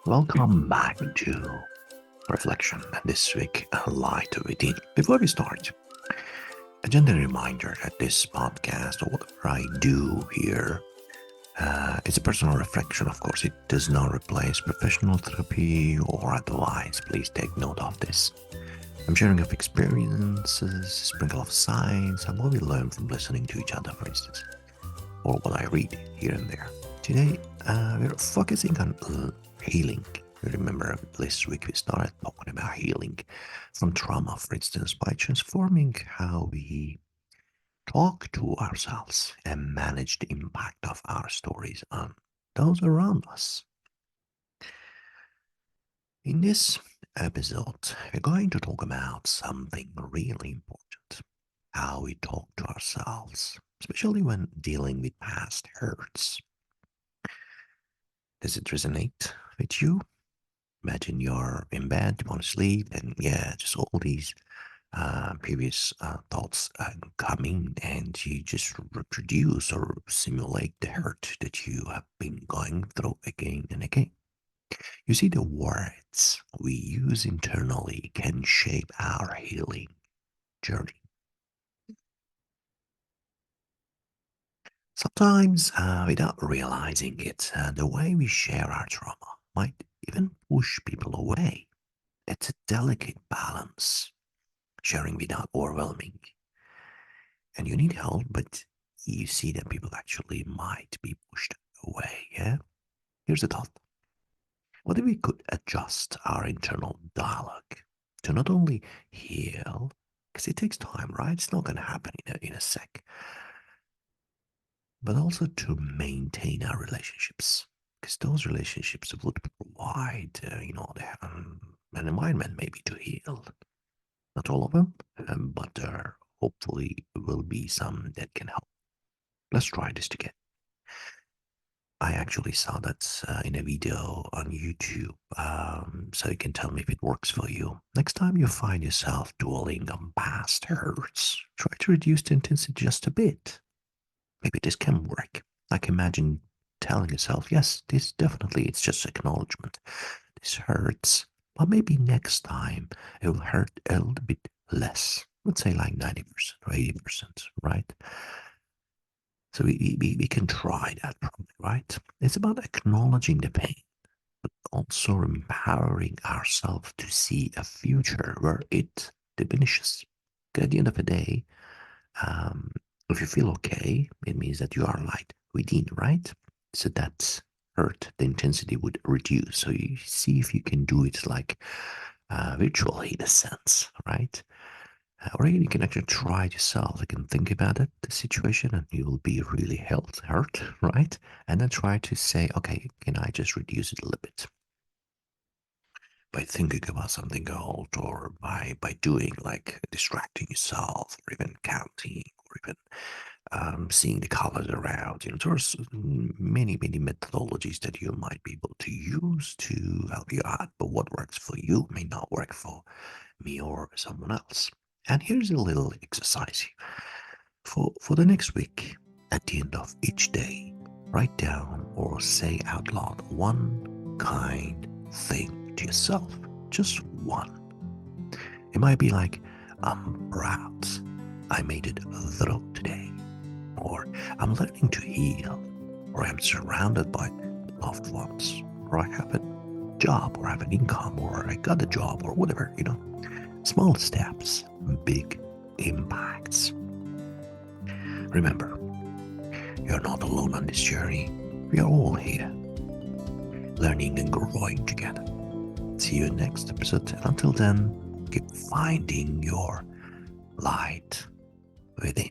Welcome back to Reflection, and this week, Light Within. Before we start, a gentle reminder that this podcast, or whatever I do here, it's a personal reflection, of course. It does not replace professional therapy or advice. Please take note of this. I'm sharing of experiences, sprinkle of science, and what we learn from listening to each other, for instance, or what I read here and there. Today, we're focusing on healing. You remember this week we started talking about healing from trauma, for instance, by transforming how we talk to ourselves and manage the impact of our stories on those around us. In this episode, we're going to talk about something really important: how we talk to ourselves, especially when dealing with past hurts. Does it resonate with you? Imagine you're in bed, you want to sleep, and yeah, just all these previous thoughts come in, and you just reproduce or simulate the hurt that you have been going through again and again. You see, the words we use internally can shape our healing journey. Sometimes, without realizing it, the way we share our trauma might even push people away. It's a delicate balance, sharing without overwhelming. And you need help, but you see that people actually might be pushed away. Yeah? Here's the thought: what if we could adjust our internal dialogue to not only heal, because it takes time, right? It's not going to happen in a sec, but also to maintain our relationships, because those relationships would provide, an environment maybe to heal. Not all of them, but there hopefully will be some that can help. Let's try this together. I actually saw that in a video on YouTube, so you can tell me if it works for you. Next time you find yourself dwelling on past hurts, try to reduce the intensity just a bit. Maybe this can work. Like, imagine telling yourself, yes, this definitely, it's just acknowledgement. This hurts, but maybe next time it will hurt a little bit less. Let's say like 90% or 80%, right? So we can try that probably, right? It's about acknowledging the pain, but also empowering ourselves to see a future where it diminishes. 'Cause at the end of the day, um, if you feel okay, it means that you are light within, right? So that hurt, the intensity would reduce. So you see if you can do it like virtually in a sense, right? Or you can actually try it yourself. You can think about it, the situation, and you will be really hurt, right? And then try to say, okay, can I just reduce it a little bit by thinking about something else, or by doing like distracting yourself, or even counting, or even seeing the colors around. There's many methodologies that you might be able to use to help you out. But what works for you may not work for me or someone else. And here's a little exercise for the next week. At the end of each day, write down or say out loud one kind thing to yourself. Just one. It might be like, I'm proud I made it through today, or I'm learning to heal, or I'm surrounded by loved ones, or I have a job, or I have an income, or I got a job, or whatever. Small steps, big impacts. Remember, you're not alone on this journey. We are all here, learning and growing together. See you in the next episode. And until then, keep finding your light within.